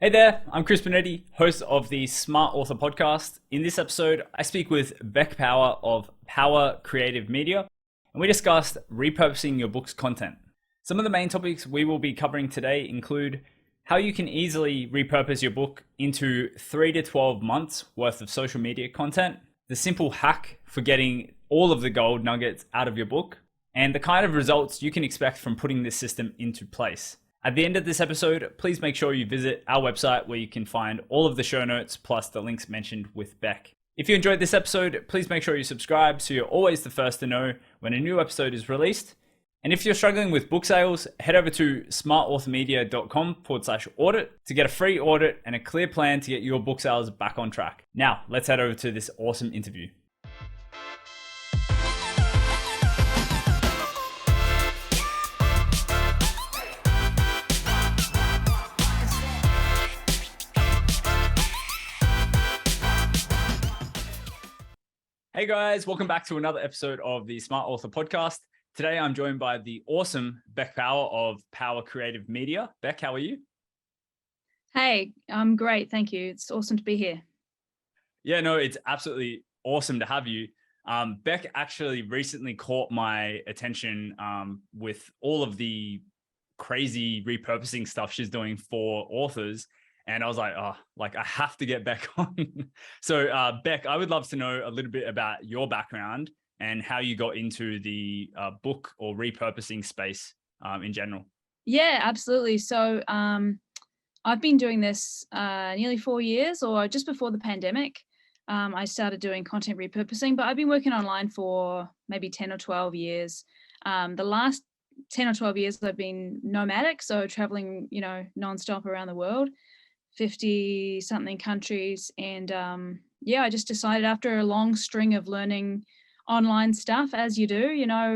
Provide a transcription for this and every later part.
Hey there, I'm Chris Benetti, host of the Smart Author Podcast. In this episode, I speak with Beck Power of Power Creative Media, and we discussed repurposing your book's content. Some of the main topics we will be covering today include how you can easily repurpose your book into 3 to 12 months worth of social media content, the simple hack for getting all of the gold nuggets out of your book, and the kind of results you can expect from putting this system into place. At the end of this episode, please make sure you visit our website where you can find all of the show notes plus the links mentioned with Beck. If you enjoyed this episode, please make sure you subscribe so you're always the first to know when a new episode is released. And if you're struggling with book sales, head over to smartauthormedia.com/audit to get a free audit and a clear plan to get your book sales back on track. Now, let's head over to this awesome interview. Hey guys, welcome back to another episode of the Smart Author Podcast. Today I'm joined by the awesome Beck Power of Power Creative Media. Beck, how are you? Hey, I'm great. Thank you. It's awesome to be here. Yeah, no, it's absolutely awesome to have you. Beck actually recently caught my attention with all of the crazy repurposing stuff she's doing for authors. And I was like, I have to get Beck on. So Beck, I would love to know a little bit about your background and how you got into the book or repurposing space in general. Yeah, absolutely. So I've been doing this nearly 4 years, or just before the pandemic. I started doing content repurposing, but I've been working online for maybe 10 or 12 years. The last 10 or 12 years, I've been nomadic, so traveling, nonstop around the world. 50 something countries. And I just decided after a long string of learning online stuff, as you do,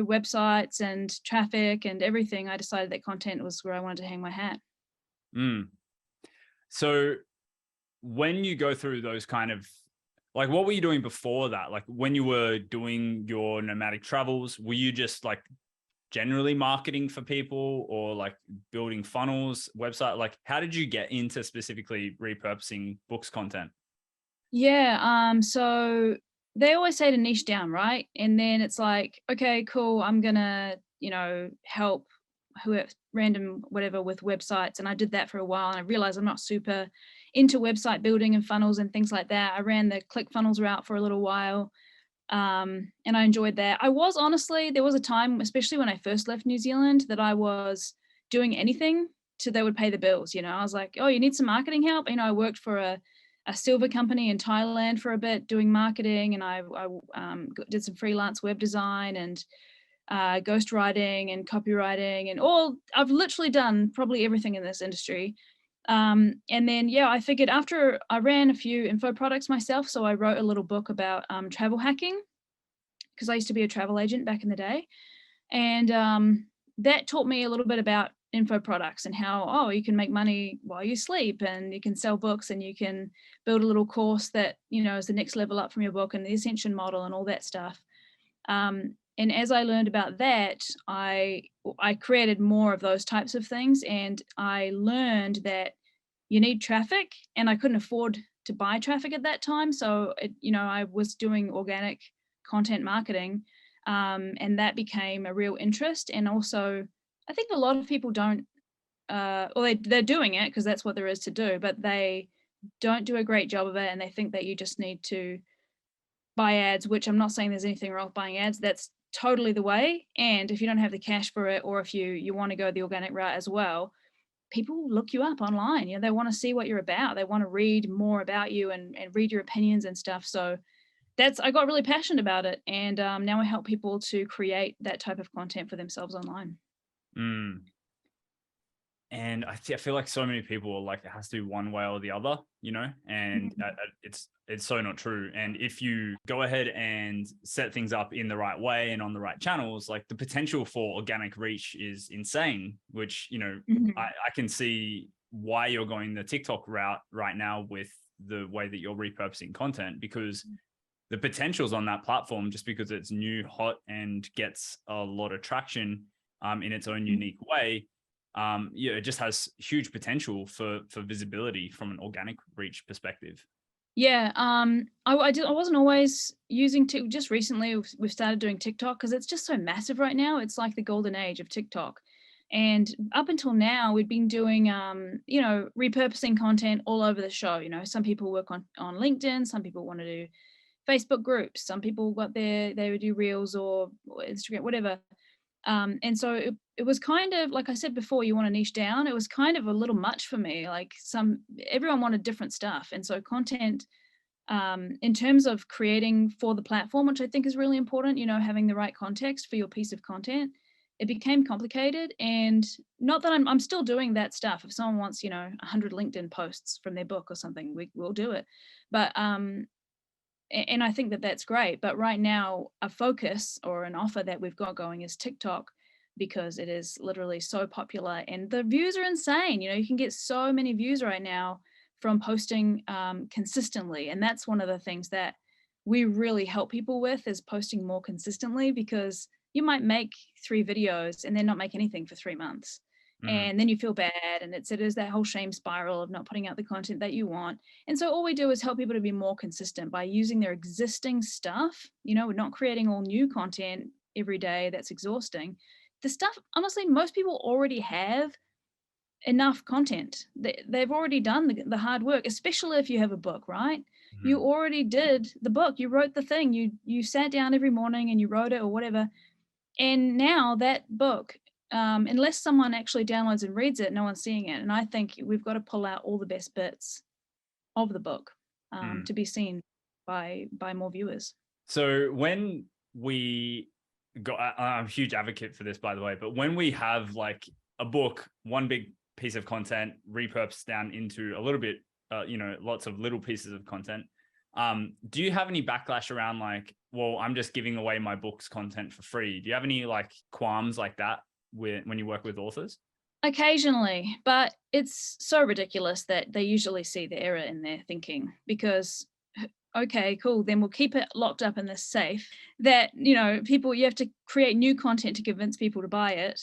websites and traffic and everything, I decided that content was where I wanted to hang my hat. So when you go through those kind of, like, what were you doing before that? Like when you were doing your nomadic travels, were you just like generally marketing for people or like building funnels, website? Like how did you get into specifically repurposing books content? Yeah, so they always say to niche down, right? And then it's like, okay, cool, I'm gonna, help whoever random whatever with websites. And I did that for a while and I realized I'm not super into website building and funnels and things like that. I ran the ClickFunnels route for a little while. And I enjoyed that. I was honestly, there was a time, especially when I first left New Zealand, that I was doing anything they would pay the bills. I was like, oh, you need some marketing help? I worked for a silver company in Thailand for a bit doing marketing, and I did some freelance web design and ghostwriting and copywriting and I've literally done probably everything in this industry. And then, I figured after I ran a few info products myself, so I wrote a little book about travel hacking, because I used to be a travel agent back in the day. And that taught me a little bit about info products and how, you can make money while you sleep, and you can sell books, and you can build a little course that, is the next level up from your book, and the ascension model and all that stuff. And as I learned about that, I created more of those types of things, and I learned that you need traffic, and I couldn't afford to buy traffic at that time. So, I was doing organic content marketing, and that became a real interest. And also, I think a lot of people don't, they're doing it because that's what there is to do, but they don't do a great job of it, and they think that you just need to buy ads, which I'm not saying there's anything wrong with buying ads. That's totally the way. And if you don't have the cash for it, or if you want to go the organic route as well, people look you up online. They want to see what you're about. They want to read more about you and read your opinions and stuff. So I got really passionate about it. And now I help people to create that type of content for themselves online. And I feel like so many people are like, it has to be one way or the other, and it's so not true. And if you go ahead and set things up in the right way and on the right channels, like the potential for organic reach is insane, which, I can see why you're going the TikTok route right now with the way that you're repurposing content, because the potential's on that platform, just because it's new, hot, and gets a lot of traction in its own unique way. it just has huge potential for visibility from an organic reach perspective. Yeah, I wasn't always using TikTok. Just recently, we've started doing TikTok because it's just so massive right now. It's like the golden age of TikTok. And up until now, we've been doing, repurposing content all over the show. Some people work on LinkedIn, some people want to do Facebook groups, some people they would do reels or Instagram, whatever. And so it was kind of, like I said before, you want to niche down. It was kind of a little much for me. Like everyone wanted different stuff. And so content, in terms of creating for the platform, which I think is really important, having the right context for your piece of content, it became complicated. And not that I'm still doing that stuff. If someone wants, 100 LinkedIn posts from their book or something, we'll do it. But, and I think that that's great. But right now, a focus or an offer that we've got going is TikTok, because it is literally so popular and the views are insane. You can get so many views right now from posting consistently. And that's one of the things that we really help people with, is posting more consistently, because you might make 3 videos and then not make anything for 3 months. And then you feel bad, and it is that whole shame spiral of not putting out the content that you want. And so all we do is help people to be more consistent by using their existing stuff. We're not creating all new content every day. That's exhausting. The stuff, honestly, most people already have enough content. They've already done the hard work, especially if you have a book, right? You already did the book. You wrote the thing. You sat down every morning and you wrote it or whatever. And now that book, unless someone actually downloads and reads it, no one's seeing it. And I think we've got to pull out all the best bits of the book to be seen by more viewers. So when we I'm a huge advocate for this, by the way, but when we have like a book, one big piece of content repurposed down into a little bit, lots of little pieces of content, do you have any backlash around like, well, I'm just giving away my book's content for free? Do you have any like qualms like that when you work with authors? Occasionally, but it's so ridiculous that they usually see the error in their thinking, because okay, cool, then we'll keep it locked up in this safe that, people, you have to create new content to convince people to buy it,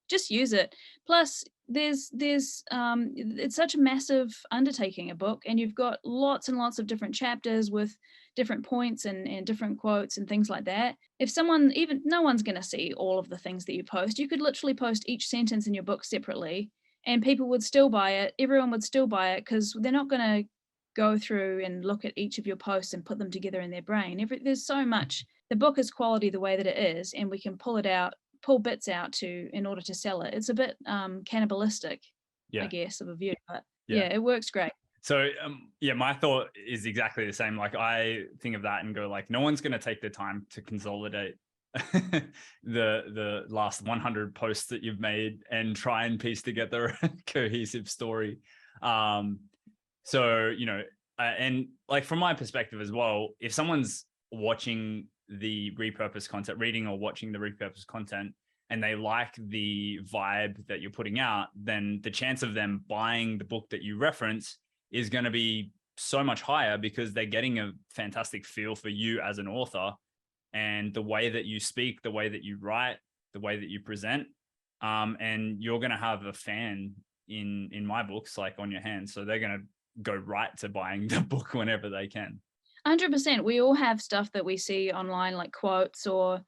just use it. Plus there's it's such a massive undertaking, a book, and you've got lots and lots of different chapters with different points and different quotes and things like that. If someone, even no one's going to see all of the things that you post, you could literally post each sentence in your book separately and people would still buy it. Everyone would still buy it, because they're not going to go through and look at each of your posts and put them together in their brain. There's so much. The book is quality the way that it is, and we can pull bits out in order to sell it. It's a bit cannibalistic, I guess, of a view, but yeah, it works great. So my thought is exactly the same. Like I think of that and go like, no one's going to take the time to consolidate the last 100 posts that you've made and try and piece together a cohesive story. So, and like from my perspective as well, if someone's watching the repurpose content, reading or watching the repurpose content, and they like the vibe that you're putting out, then the chance of them buying the book that you reference is going to be so much higher, because they're getting a fantastic feel for you as an author and the way that you speak, the way that you write, the way that you present. And you're going to have a fan in my books, like on your hands. So they're going to go right to buying the book whenever they can. 100%. We all have stuff that we see online, like quotes or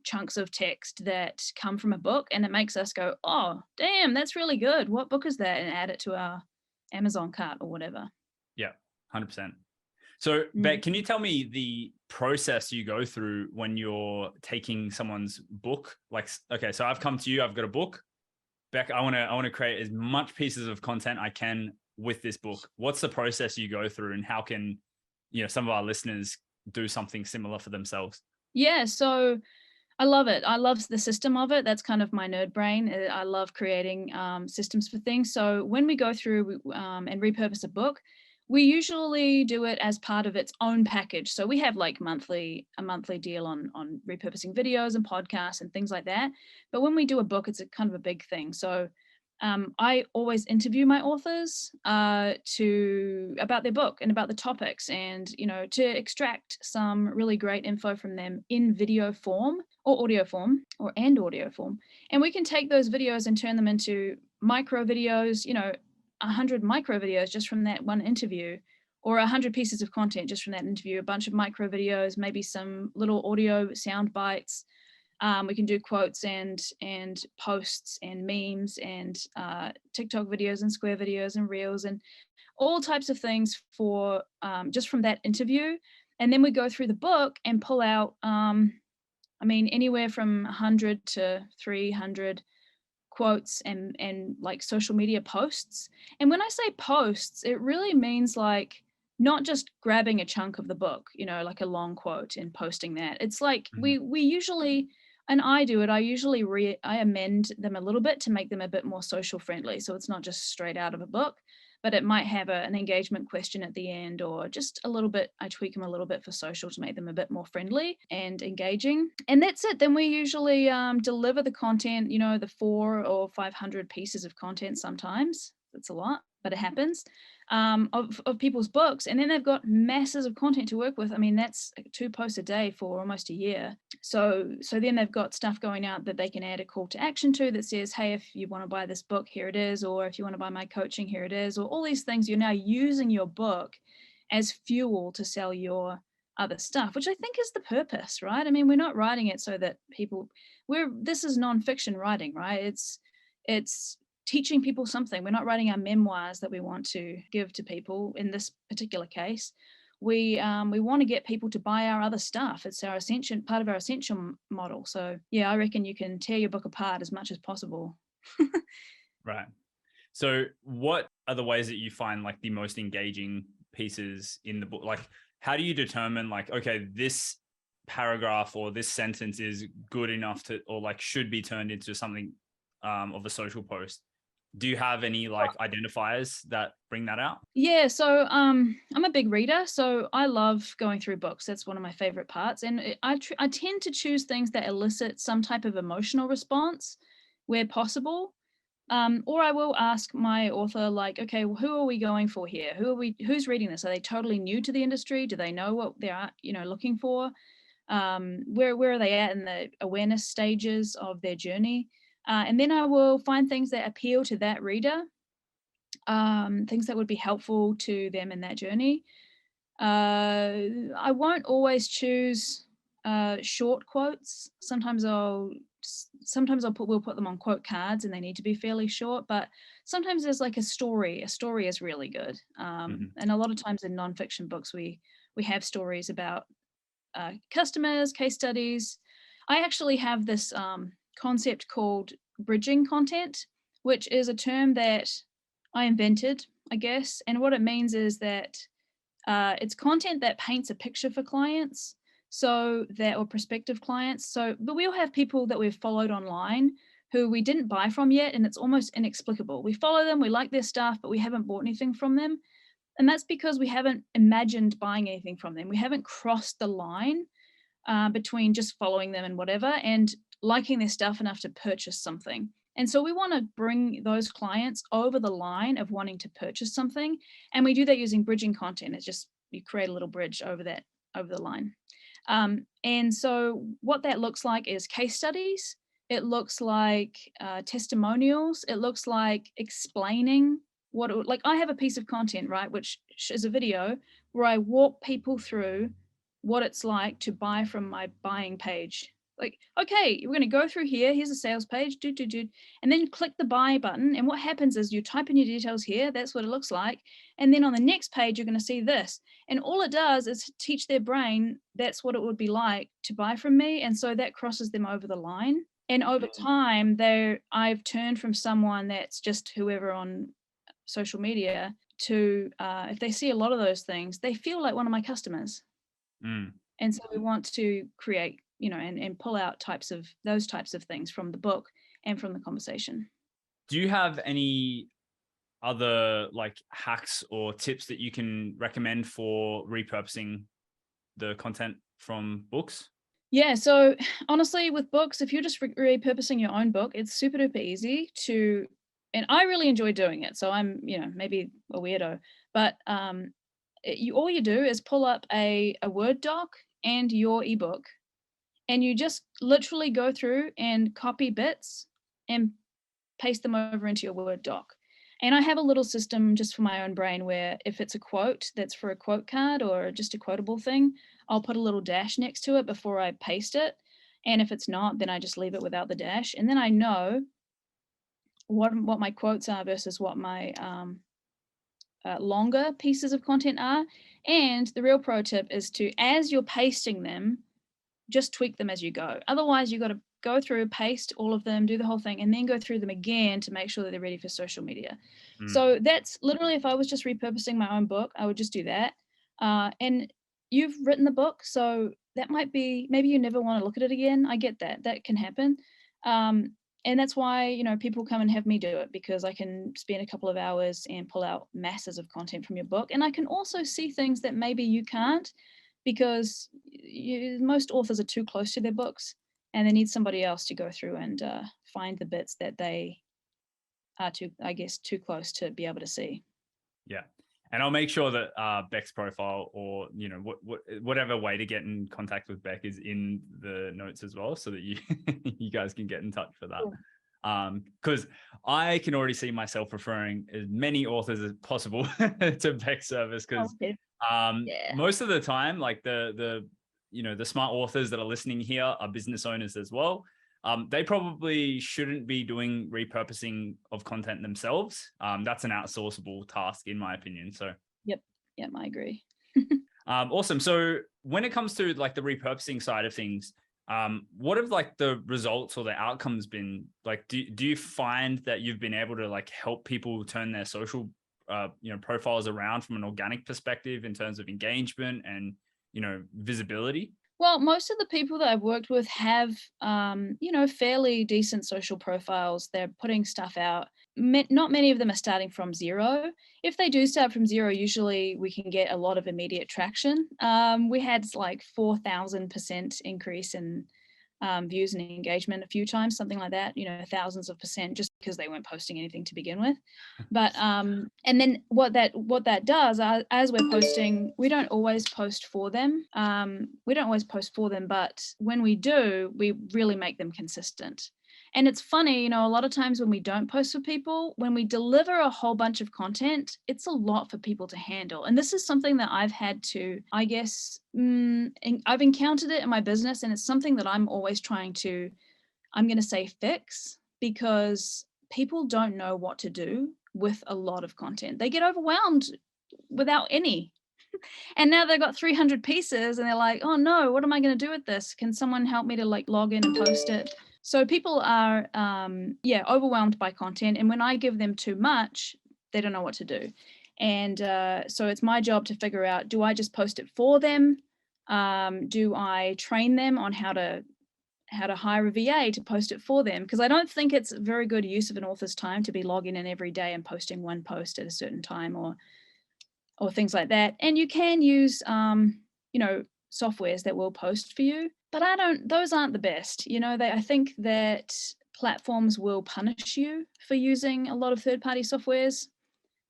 chunks of text that come from a book, and it makes us go, oh, damn, that's really good. What book is that? And add it to our Amazon cart or whatever. Yeah, 100%. So Beck, can you tell me the process you go through when you're taking someone's book? Like, okay, so I've come to you, I've got a book. Beck, I want to create as much pieces of content I can with this book. What's the process you go through, and how can, some of our listeners do something similar for themselves? Yeah, so I love it. I love the system of it. That's kind of my nerd brain. I love creating systems for things. So when we go through and repurpose a book, we usually do it as part of its own package. So we have like a monthly deal on repurposing videos and podcasts and things like that. But when we do a book, it's a kind of a big thing. So I always interview my authors about their book and about the topics, and to extract some really great info from them in video form or audio form and audio form. And we can take those videos and turn them into micro videos, 100 micro videos just from that one interview, or 100 pieces of content just from that interview, a bunch of micro videos, maybe some little audio sound bites. We can do quotes and posts and memes and TikTok videos and square videos and reels and all types of things for just from that interview. And then we go through the book and pull out, anywhere from 100 to 300 quotes and like social media posts. And when I say posts, it really means like not just grabbing a chunk of the book, like a long quote and posting that. It's like we usually, and I do it, I usually I amend them a little bit to make them a bit more social friendly. So it's not just straight out of a book, but it might have an engagement question at the end, or just a little bit, I tweak them a little bit for social to make them a bit more friendly and engaging. And that's it. Then we usually deliver the content, the 400 or 500 pieces of content sometimes. That's a lot, but it happens, of people's books. And then they've got masses of content to work with. I mean, that's 2 posts a day for almost a year. So then they've got stuff going out that they can add a call to action to that says, hey, if you want to buy this book, here it is. Or if you want to buy my coaching, here it is. Or all these things, you're now using your book as fuel to sell your other stuff, which I think is the purpose, right? I mean, we're not writing it so that this is nonfiction writing, right? It's teaching people something. We're not writing our memoirs that we want to give to people. In this particular case, we want to get people to buy our other stuff. It's our part of our essential model. So yeah, I reckon you can tear your book apart as much as possible. Right. So what are the ways that you find like the most engaging pieces in the book? Like, how do you determine like, okay, this paragraph or this sentence is good enough to, or like should be turned into something of a social post? Do you have any like identifiers that bring that out? Yeah, so I'm a big reader, so I love going through books. That's one of my favorite parts. And I tend to choose things that elicit some type of emotional response where possible. Or I will ask my author, like, okay, well, who are we going for here? Who's reading this? Are they totally new to the industry? Do they know what they are, looking for? Where are they at in the awareness stages of their journey? And then I will find things that appeal to that reader, things that would be helpful to them in that journey. I won't always choose short quotes. Sometimes we'll put them on quote cards and they need to be fairly short, but sometimes there's like a story. A story is really good. And a lot of times in nonfiction books, we have stories about customers, case studies. I actually have this concept called bridging content, which is a term that I invented, I guess. And what it means is that it's content that paints a picture for clients, or prospective clients. But we all have people that we've followed online who we didn't buy from yet, and it's almost inexplicable. We follow them, we like their stuff, but we haven't bought anything from them. And that's because we haven't imagined buying anything from them. We haven't crossed the line between just following them and whatever and liking their stuff enough to purchase something. And so we want to bring those clients over the line of wanting to purchase something. And we do that using bridging content. It's just, you create a little bridge over the line. And so what that looks like is case studies. It looks like testimonials. It looks like explaining like I have a piece of content, right, which is a video where I walk people through what it's like to buy from my buying page. Like, okay, we're going to go through here. Here's a sales page, and then you click the buy button. And what happens is you type in your details here. That's what it looks like. And then on the next page, you're going to see this. And all it does is teach their brain that's what it would be like to buy from me. And so that crosses them over the line. And over time, I've turned from someone that's just whoever on social media to, if they see a lot of those things, they feel like one of my customers. And so we want to create, and pull out those types of things from the book and from the conversation. Do you have any other like hacks or tips that you can recommend for repurposing the content from books? Yeah, so honestly, with books, if you're just repurposing your own book, it's super duper easy to and I really enjoy doing it. So I'm, maybe a weirdo, but all you do is pull up a Word doc and your ebook, and you just literally go through and copy bits and paste them over into your Word doc. And I have a little system just for my own brain where if it's a quote that's for a quote card or just a quotable thing, I'll put a little dash next to it before I paste it. And if it's not, then I just leave it without the dash. And then I know what my quotes are versus what my longer pieces of content are. And the real pro tip is to, as you're pasting them, just tweak them as you go. Otherwise, you got to go through, paste all of them, do the whole thing, and then go through them again to make sure that they're ready for social media. So that's literally, if I was just repurposing my own book, I would just do that. And you've written the book, so that might be, maybe you never want to look at it again. I get that. That can happen. And that's why, people come and have me do it, because I can spend a couple of hours and pull out masses of content from your book. And I can also see things that maybe you can't, because most authors are too close to their books and they need somebody else to go through and find the bits that they are too close to be able to see. Yeah. And I'll make sure that Beck's profile, or whatever way to get in contact with Beck, is in the notes as well, so that you you guys can get in touch for that. Cool. Because I can already see myself referring as many authors as possible to Beck's service, because most of the time, like the smart authors that are listening here are business owners as well. They probably shouldn't be doing repurposing of content themselves. That's an outsourceable task, in my opinion. So, yep, I agree. Awesome. So when it comes to like the repurposing side of things, what have like the results or the outcomes been? Like, do you find that you've been able to like help people turn their social profiles around from an organic perspective in terms of engagement and visibility? Well, most of the people that I've worked with have, fairly decent social profiles. They're putting stuff out. Not many of them are starting from zero. If they do start from zero, usually we can get a lot of immediate traction. We had like 4,000% increase in views and engagement a few times, something like that, thousands of percent, just because they weren't posting anything to begin with. But and then what that does, as we're posting, we don't always post for them. But when we do, we really make them consistent. And it's funny, a lot of times when we don't post for people, when we deliver a whole bunch of content, it's a lot for people to handle. And this is something that I've had to, I guess, I've encountered it in my business, and it's something that I'm always trying to, I'm going to say, fix, because people don't know what to do with a lot of content. They get overwhelmed without any. And now they've got 300 pieces and they're like, oh no, what am I going to do with this? Can someone help me to like log in and post it? So people are, overwhelmed by content. And when I give them too much, they don't know what to do. And so it's my job to figure out, do I just post it for them? Do I train them on how to hire a VA to post it for them? Because I don't think it's a very good use of an author's time to be logging in every day and posting one post at a certain time or things like that. And you can use, softwares that will post for you, but those aren't the best. I think that platforms will punish you for using a lot of third-party softwares,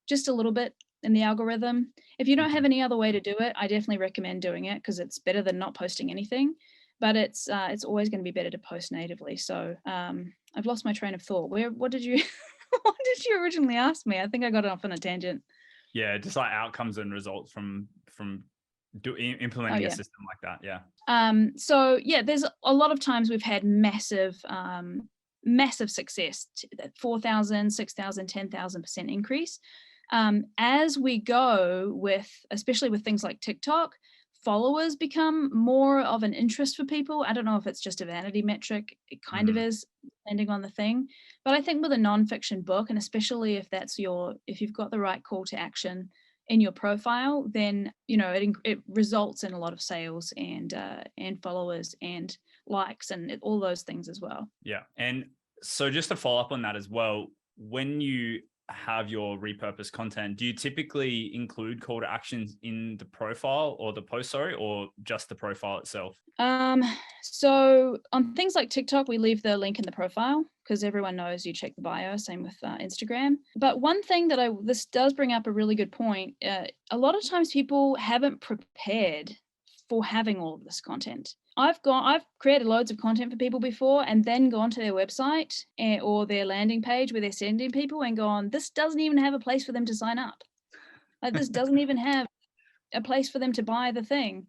just a little bit in the algorithm. If you don't have any other way to do it, I definitely recommend doing it, because it's better than not posting anything. But it's always going to be better to post natively. So I've lost my train of thought. What did you what did you originally ask me? I think I got off on a tangent. Yeah, just like outcomes and results from implementing a system like that. Yeah. There's a lot of times we've had massive success, 4,000, 6,000, 10,000% increase. As we go especially with things like TikTok, followers become more of an interest for people. I don't know if it's just a vanity metric. It kind of is, depending on the thing. But I think with a nonfiction book, and especially if you've got the right call to action in your profile, then it results in a lot of sales and followers and likes and all those things as well. Yeah. And so just to follow up on that as well, when you have your repurposed content, do you typically include call to actions in the profile or the post, or just the profile itself? So on things like TikTok, we leave the link in the profile. because everyone knows you check the bio, same with Instagram. But one thing that this does bring up a really good point. A lot of times people haven't prepared for having all of this content. I've created loads of content for people before and then gone to their website or their landing page where they're sending people and gone, this doesn't even have a place for them to sign up. Like this doesn't even have a place for them to buy the thing,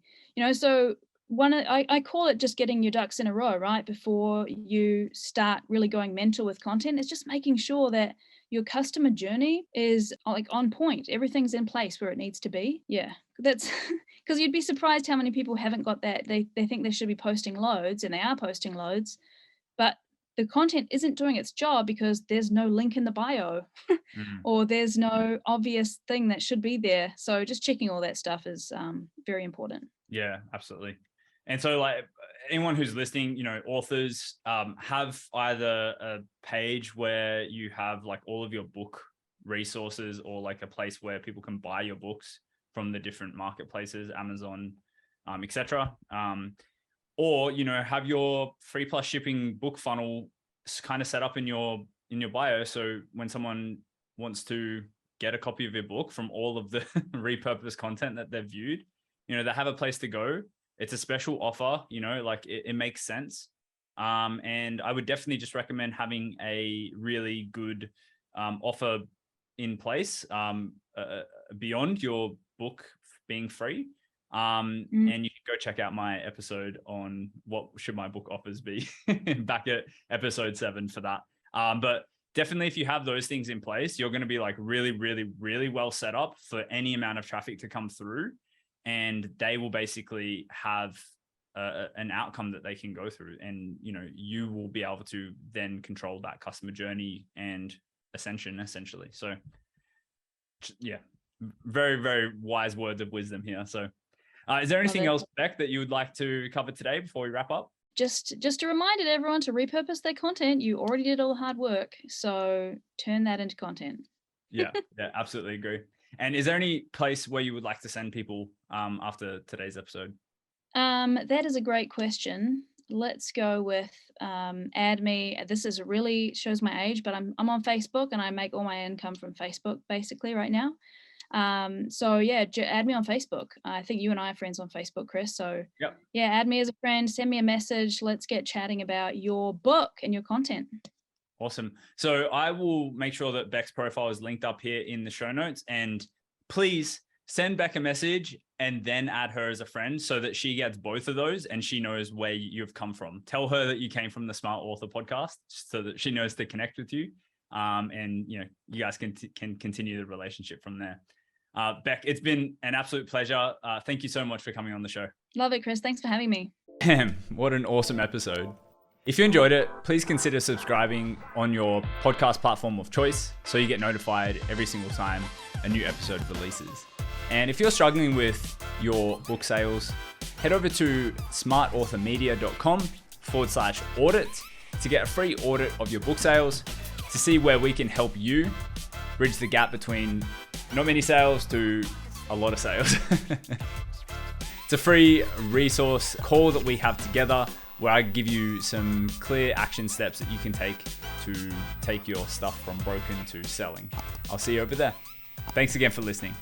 so I call it just getting your ducks in a row, right? Before you start really going mental with content, it's just making sure that your customer journey is like on point. Everything's in place where it needs to be. Yeah, that's because you'd be surprised how many people haven't got that. They think they should be posting loads, and they are posting loads, but the content isn't doing its job because there's no link in the bio or there's no obvious thing that should be there. So just checking all that stuff is very important. Yeah, absolutely. And so like anyone who's listening, authors have either a page where you have like all of your book resources or like a place where people can buy your books from the different marketplaces, Amazon, etc. Or, have your free plus shipping book funnel kind of set up in your bio. So when someone wants to get a copy of your book from all of the repurposed content that they've viewed, they have a place to go. It's a special offer, like it makes sense. And I would definitely just recommend having a really good offer in place beyond your book being free. And you can go check out my episode on what should my book offers be back at episode 7 for that. But definitely if you have those things in place, you're going to be like really, really, really well set up for any amount of traffic to come through. And they will basically have an outcome that they can go through. And, you will be able to then control that customer journey and ascension essentially. So yeah, very, very wise words of wisdom here. So is there anything else, Beck, that you would like to cover today before we wrap up? Just a reminder to everyone to repurpose their content. You already did all the hard work, so turn that into content. Yeah, absolutely agree. And is there any place where you would like to send people after today's episode? That is a great question. Let's go with add me. This is really shows my age, but I'm on Facebook and I make all my income from Facebook basically right now. So yeah, add me on Facebook. I think you and I are friends on Facebook, Chris. So yeah, add me as a friend, send me a message. Let's get chatting about your book and your content. Awesome. So I will make sure that Beck's profile is linked up here in the show notes, and please send Beck a message and then add her as a friend so that she gets both of those and she knows where you've come from. Tell her that you came from the Smart Author podcast so that she knows to connect with you. And you guys can continue the relationship from there. Beck, it's been an absolute pleasure. Thank you so much for coming on the show. Love it, Chris. Thanks for having me. What an awesome episode. If you enjoyed it, please consider subscribing on your podcast platform of choice so you get notified every single time a new episode releases. And if you're struggling with your book sales, head over to smartauthormedia.com/audit to get a free audit of your book sales to see where we can help you bridge the gap between not many sales to a lot of sales. It's a free resource call that we have together where I give you some clear action steps that you can take to take your stuff from broken to selling. I'll see you over there. Thanks again for listening.